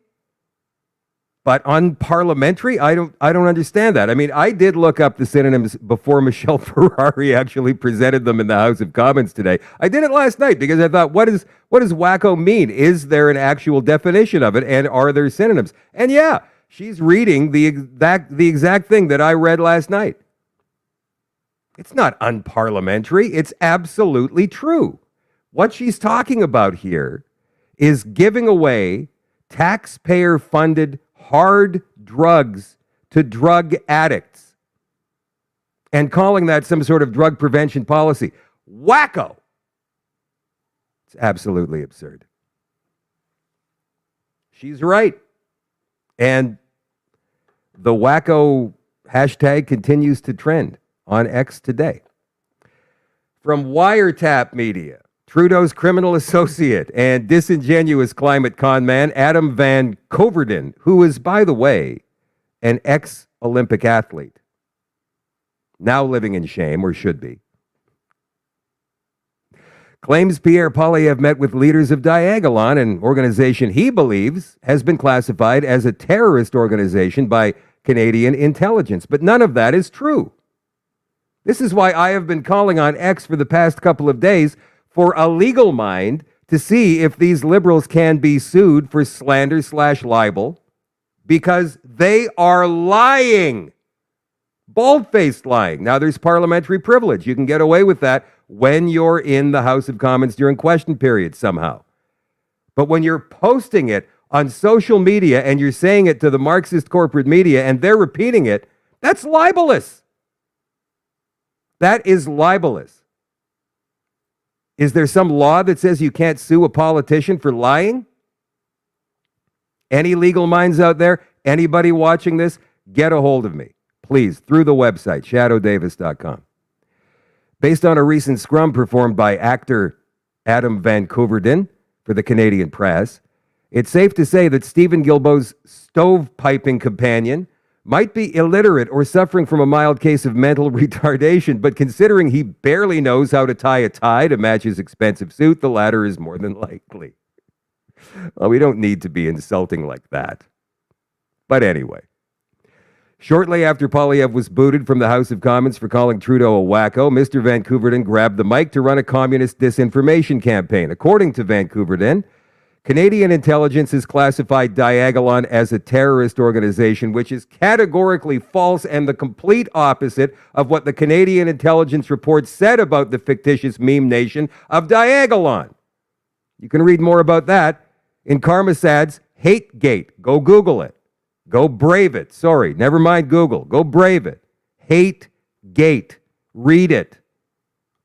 But unparliamentary? I don't understand that. I mean, I did look up the synonyms before Michelle Ferrari actually presented them in the House of Commons today. I did it last night because I thought, what does wacko mean? Is there an actual definition of it, and are there synonyms? And yeah, she's reading the exact thing that I read last night. It's not unparliamentary. It's absolutely true. What she's talking about here is giving away taxpayer-funded hard drugs to drug addicts and calling that some sort of drug prevention policy. Wacko. It's absolutely absurd. She's right. And the wacko hashtag continues to trend on X today. From Wiretap Media, Trudeau's criminal associate and disingenuous climate con man, Adam Van Coverden, who is, by the way, an ex-Olympic athlete, now living in shame, or should be, claims Pierre Poilievre met with leaders of Diagolon, an organization he believes has been classified as a terrorist organization by Canadian intelligence. But none of that is true. This is why I have been calling on X for the past couple of days for a legal mind to see if these liberals can be sued for slander/libel, because they are lying. Bald-faced lying. Now, there's parliamentary privilege. You can get away with that when you're in the House of Commons during question period somehow. But when you're posting it on social media and you're saying it to the Marxist corporate media and they're repeating it, that's libelous. That is libelous. Is there some law that says you can't sue a politician for lying? Any legal minds out there? Anybody watching this? Get a hold of me, please, through the website, shadoedavis.com. Based on a recent scrum performed by actor Adam Van Coverden for the Canadian Press, it's safe to say that Stephen Guilbeault's stovepiping companion might be illiterate or suffering from a mild case of mental retardation, but considering he barely knows how to tie a tie to match his expensive suit, the latter is more than likely. Well, we don't need to be insulting like that. But anyway. Shortly after Poilievre was booted from the House of Commons for calling Trudeau a wacko, Mr. Van Coverden grabbed the mic to run a communist disinformation campaign. According to Van Coverden, Canadian intelligence has classified Diagolon as a terrorist organization, which is categorically false and the complete opposite of what the Canadian intelligence report said about the fictitious meme nation of Diagolon. You can read more about that in Karmasad's Hate Gate. Go Google it. Go brave it. Sorry, never mind Google. Go brave it. Hate Gate. Read it.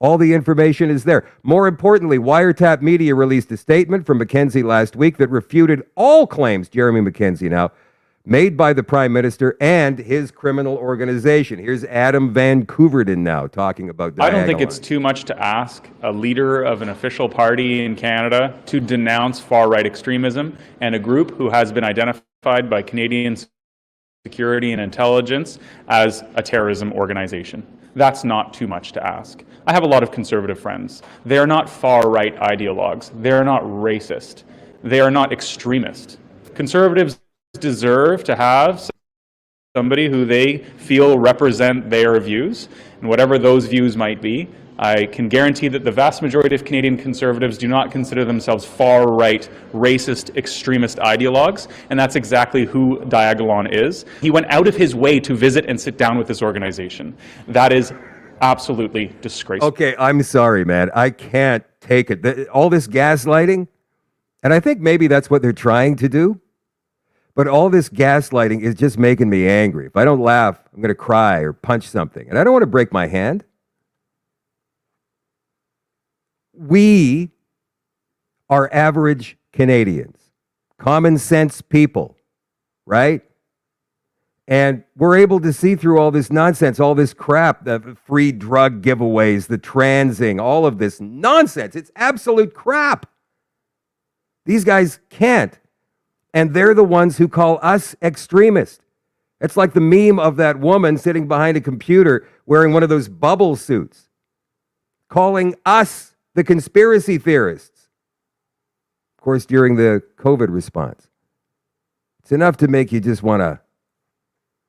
All the information is there. More importantly, Wiretap Media released a statement from Mackenzie last week that refuted all claims, Jeremy Mackenzie now, made by the Prime Minister and his criminal organization. Here's Adam Van Coverden now talking about Diagolon. I don't think it's too much to ask a leader of an official party in Canada to denounce far-right extremism and a group who has been identified by Canadian security and intelligence as a terrorism organization. That's not too much to ask. I have a lot of conservative friends. They are not far-right ideologues. They are not racist. They are not extremist. Conservatives deserve to have somebody who they feel represent their views, and whatever those views might be. I can guarantee that the vast majority of Canadian Conservatives do not consider themselves far-right, racist, extremist ideologues, and that's exactly who Diagolon is. He went out of his way to visit and sit down with this organization. That is absolutely disgraceful. Okay, I'm sorry, man. I can't take it. All this gaslighting, and I think maybe that's what they're trying to do, but all this gaslighting is just making me angry. If I don't laugh, I'm going to cry or punch something, and I don't want to break my hand. We are average Canadians, common sense people, right? And we're able to see through all this nonsense, all this crap, the free drug giveaways, the transing, all of this nonsense. It's absolute crap. These guys can't. And they're the ones who call us extremists. It's like the meme of that woman sitting behind a computer wearing one of those bubble suits, calling us the conspiracy theorists. Of course, during the COVID response. It's enough to make you just want to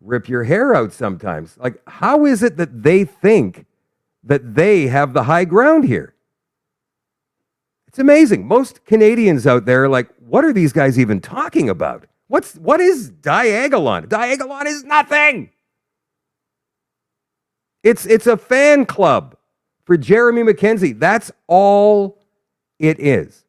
rip your hair out sometimes. Like, how is it that they think that they have the high ground here? It's amazing. Most Canadians out there are like, what are these guys even talking about? What is Diagolon? Diagolon is nothing. It's a fan club for Jeremy Mackenzie. That's all it is.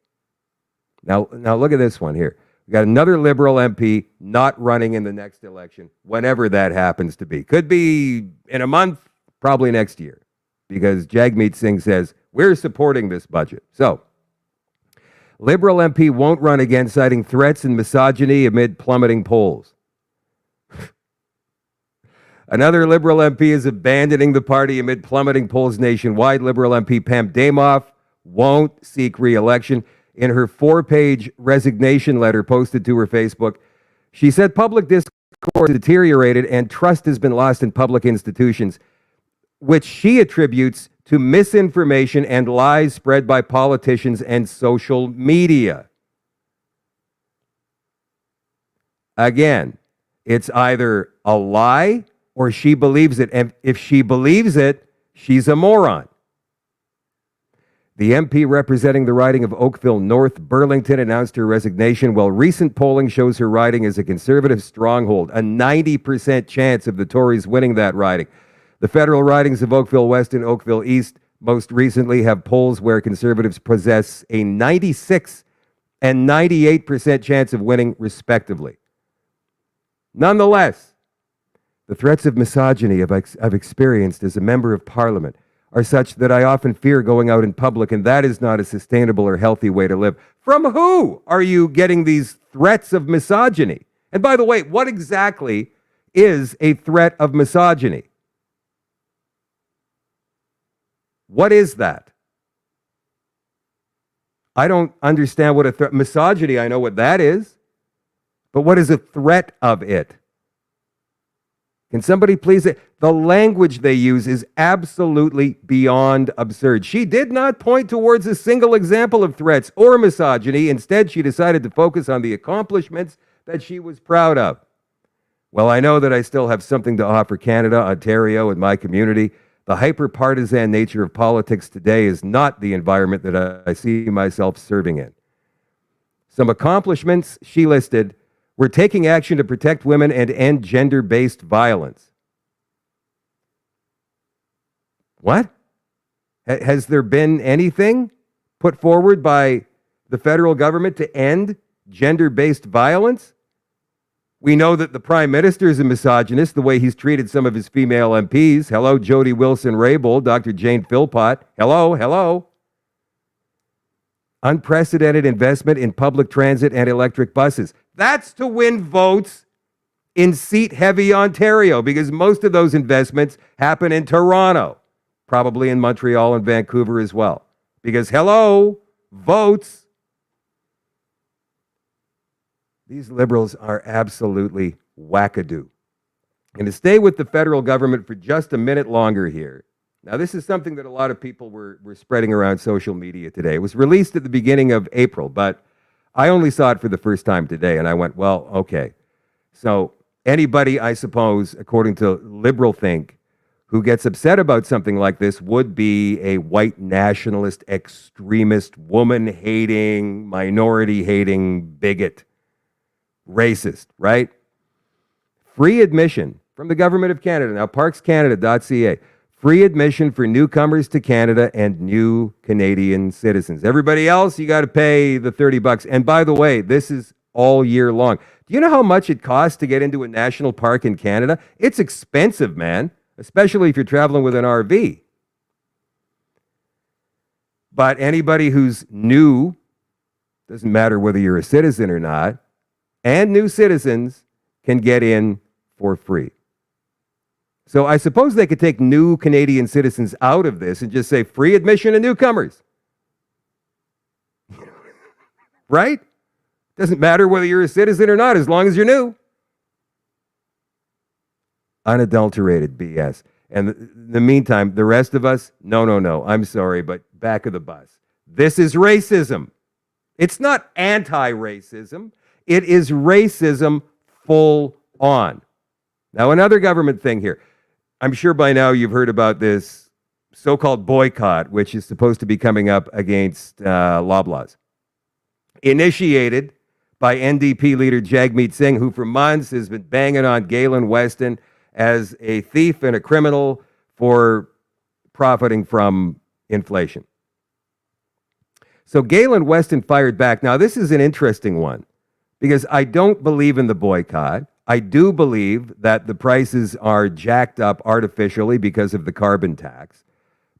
Now look at this one here. We got another Liberal MP not running in the next election, whenever that happens to be. Could be in a month, probably next year, because Jagmeet Singh says, we're supporting this budget. So, Liberal MP won't run again, citing threats and misogyny amid plummeting polls. Another Liberal MP is abandoning the party amid plummeting polls nationwide. Liberal MP Pam Damoff won't seek re-election. In her 4-page resignation letter posted to her Facebook, she said public discourse deteriorated and trust has been lost in public institutions, which she attributes to misinformation and lies spread by politicians and social media. Again, it's either a lie or she believes it. And if she believes it, she's a moron. The MP representing the riding of Oakville North Burlington announced her resignation, while recent polling shows her riding as a conservative stronghold, a 90% chance of the Tories winning that riding. The federal ridings of Oakville West and Oakville East most recently have polls where conservatives possess a 96 and 98% chance of winning, respectively. Nonetheless, the threats of misogyny I've experienced as a member of parliament are such that I often fear going out in public, and that is not a sustainable or healthy way to live. From who are you getting these threats of misogyny? And by the way, what exactly is a threat of misogyny? What is that? I don't understand what a threat. Misogyny, I know what that is. But what is a threat of it? Can somebody please? The language they use is absolutely beyond absurd. She did not point towards a single example of threats or misogyny. Instead, she decided to focus on the accomplishments that she was proud of. Well, I know that I still have something to offer Canada, Ontario, and my community. The hyper-partisan nature of politics today is not the environment that I see myself serving in. Some accomplishments she listed: we're taking action to protect women and end gender-based violence. What? Has there been anything put forward by the federal government to end gender-based violence? We know that the Prime Minister is a misogynist, the way he's treated some of his female MPs. Hello, Jody Wilson-Raybould, Dr. Jane Philpott. Hello. Unprecedented investment in public transit and electric buses. That's to win votes in seat-heavy Ontario, because most of those investments happen in Toronto, probably in Montreal and Vancouver as well. Because, hello, votes. These Liberals are absolutely wackadoo. And to stay with the federal government for just a minute longer here. Now, this is something that a lot of people were spreading around social media today. It was released at the beginning of April, but I only saw it for the first time today, and I went, well, okay. So anybody, I suppose, according to liberal think, who gets upset about something like this would be a white nationalist, extremist, woman-hating, minority-hating bigot, racist, right? Free admission from the Government of Canada. Now, parkscanada.ca. Free admission for newcomers to Canada and new Canadian citizens. Everybody else, you got to pay the $30. And by the way, this is all year long. Do you know how much it costs to get into a national park in Canada? It's expensive, man, especially if you're traveling with an RV. But anybody who's new, doesn't matter whether you're a citizen or not, and new citizens can get in for free. So I suppose they could take new Canadian citizens out of this and just say free admission to newcomers. Right? Doesn't matter whether you're a citizen or not, as long as you're new. Unadulterated BS. And in the meantime, the rest of us, no, I'm sorry, but back of the bus. This is racism. It's not anti-racism. It is racism full on. Now, another government thing here. I'm sure by now you've heard about this so-called boycott, which is supposed to be coming up against Loblaws. Initiated by NDP leader Jagmeet Singh, who for months has been banging on Galen Weston as a thief and a criminal for profiting from inflation. So Galen Weston fired back. Now, this is an interesting one, because I don't believe in the boycott. I do believe that the prices are jacked up artificially because of the carbon tax.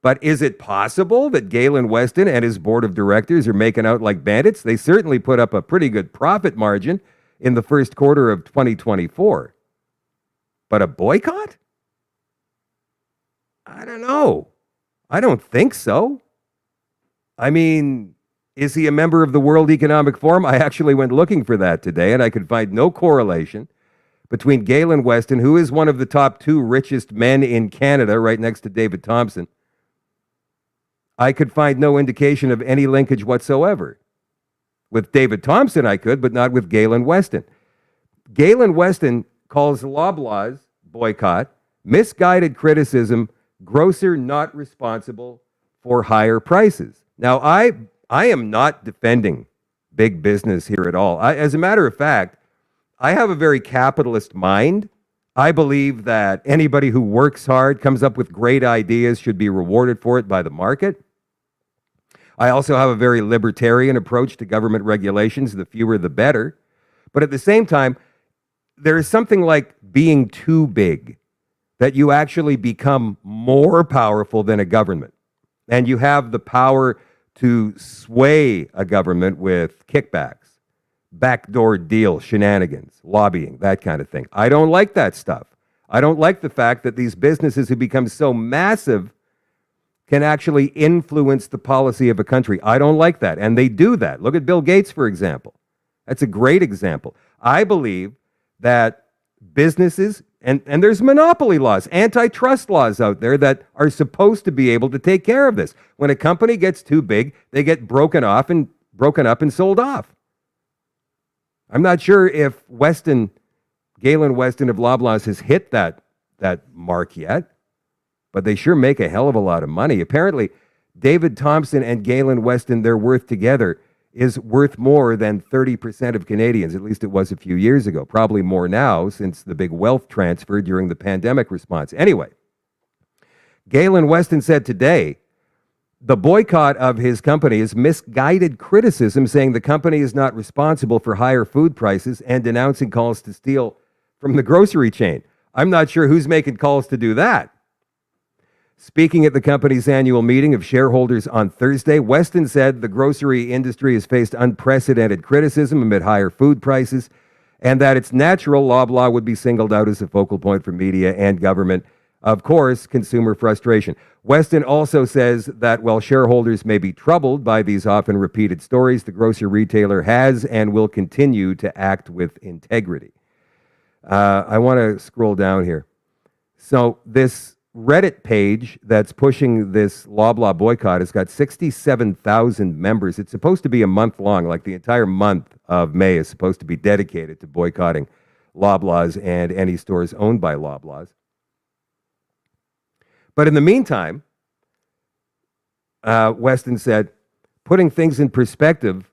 But is it possible that Galen Weston and his board of directors are making out like bandits? They certainly put up a pretty good profit margin in the first quarter of 2024. But a boycott? I don't know. I don't think so. I mean, is he a member of the World Economic Forum? I actually went looking for that today, and I could find no correlation between Galen Weston, who is one of the top 2 richest men in Canada, right next to David Thompson. I could find no indication of any linkage whatsoever. With David Thompson, I could, but not with Galen Weston. Galen Weston calls Loblaws boycott misguided criticism, grocer not responsible for higher prices. Now, I am not defending big business here at all. As a matter of fact, I have a very capitalist mind. I believe that anybody who works hard, comes up with great ideas, should be rewarded for it by the market. I also have a very libertarian approach to government regulations. The fewer, the better. But at the same time, there is something like being too big, that you actually become more powerful than a government. And you have the power to sway a government with kickbacks, backdoor deal, shenanigans, lobbying, that kind of thing. I don't like that stuff. I don't like the fact that these businesses who become so massive can actually influence the policy of a country. I don't like that. And they do that. Look at Bill Gates, for example. That's a great example. I believe that businesses, and there's monopoly laws, antitrust laws out there that are supposed to be able to take care of this. When a company gets too big, they get broken up and sold off. I'm not sure if Galen Weston of Loblaws has hit that mark yet, but they sure make a hell of a lot of money. Apparently, David Thompson and Galen Weston, their worth together is worth more than 30% of Canadians. At least it was a few years ago. Probably more now since the big wealth transfer during the pandemic response. Anyway, Galen Weston said today, the boycott of his company is misguided criticism, saying the company is not responsible for higher food prices and denouncing calls to steal from the grocery chain. I'm not sure who's making calls to do that. Speaking at the company's annual meeting of shareholders on Thursday, Weston said the grocery industry has faced unprecedented criticism amid higher food prices, and that it's natural Loblaw would be singled out as a focal point for media and government. Of course, consumer frustration. Weston also says that while shareholders may be troubled by these often repeated stories, the grocery retailer has and will continue to act with integrity. I want to scroll down here. So this Reddit page that's pushing this Loblaw boycott has got 67,000 members. It's supposed to be a month long, like the entire month of May is supposed to be dedicated to boycotting Loblaws and any stores owned by Loblaws. But in the meantime, Weston said, putting things in perspective,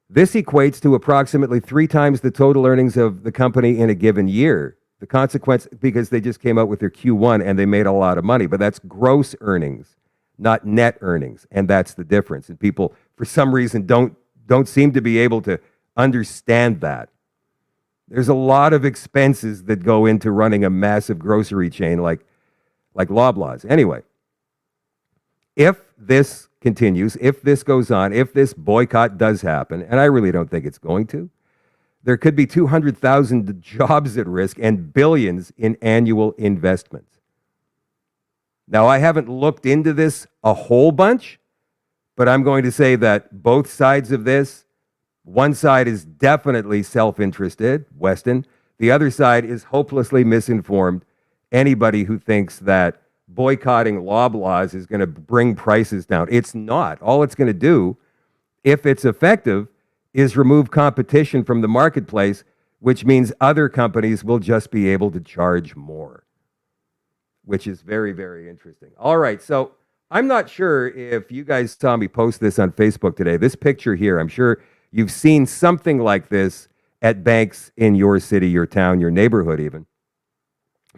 this equates to approximately 3 times the total earnings of the company in a given year. The consequence, because they just came out with their Q1 and they made a lot of money, but that's gross earnings, not net earnings. And that's the difference. And people, for some reason, don't seem to be able to understand that. There's a lot of expenses that go into running a massive grocery chain like Loblaws. Anyway, if this continues, if this goes on, if this boycott does happen, and I really don't think it's going to, there could be 200,000 jobs at risk and billions in annual investments. Now, I haven't looked into this a whole bunch, but I'm going to say that both sides of this, one side is definitely self-interested, Weston. The other side is hopelessly misinformed. Anybody who thinks that boycotting Loblaws is going to bring prices down. It's not. All it's going to do, if it's effective, is remove competition from the marketplace, which means other companies will just be able to charge more, which is very, very interesting. All right, so I'm not sure if you guys saw me post this on Facebook today. This picture here, I'm sure you've seen something like this at banks in your city, your town, your neighborhood even.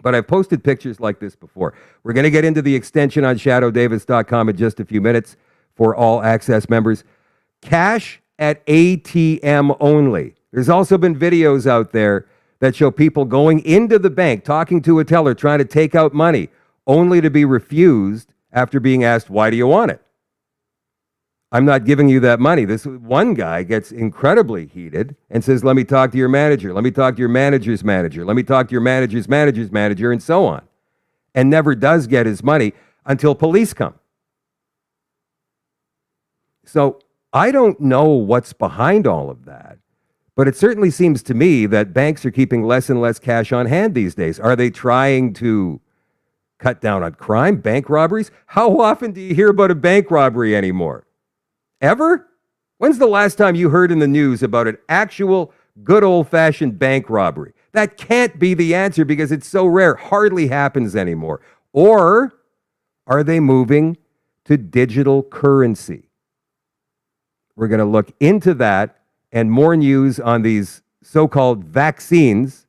But I've posted pictures like this before. We're going to get into the extension on shadowdavis.com in just a few minutes for all access members. Cash at ATM only. There's also been videos out there that show people going into the bank, talking to a teller, trying to take out money, only to be refused after being asked, why do you want it? I'm not giving you that money. This one guy gets incredibly heated and says, let me talk to your manager. Let me talk to your manager's manager. Let me talk to your manager's manager's manager, and so on. And never does get his money until police come. So I don't know what's behind all of that, but it certainly seems to me that banks are keeping less and less cash on hand these days. Are they trying to cut down on crime, bank robberies? How often do you hear about a bank robbery anymore? Ever? When's the last time you heard in the news about an actual good old-fashioned bank robbery? That can't be the answer because it's so rare. Hardly happens anymore. Or are they moving to digital currency? We're going to look into that and more news on these so-called vaccines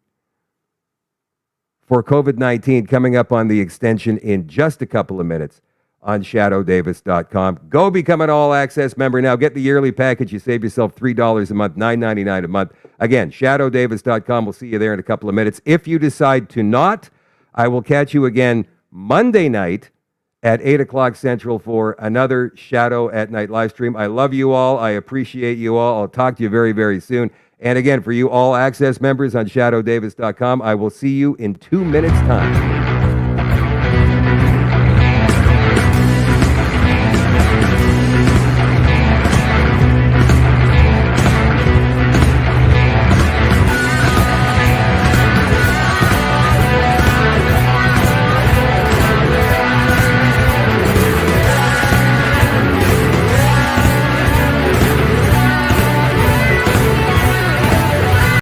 for COVID-19 coming up on the extension in just a couple of minutes on ShadowDavis.com. Go become an all-access member now. Get the yearly package. You save yourself $3 a month, $9.99 a month. Again, ShadowDavis.com. We'll see you there in a couple of minutes. If you decide to not, I will catch you again Monday night at 8 o'clock Central for another Shadoe at Night live stream. I love you all. I appreciate you all. I'll talk to you very, very soon. And again, for you all-access members on ShadowDavis.com, I will see you in 2 minutes' time.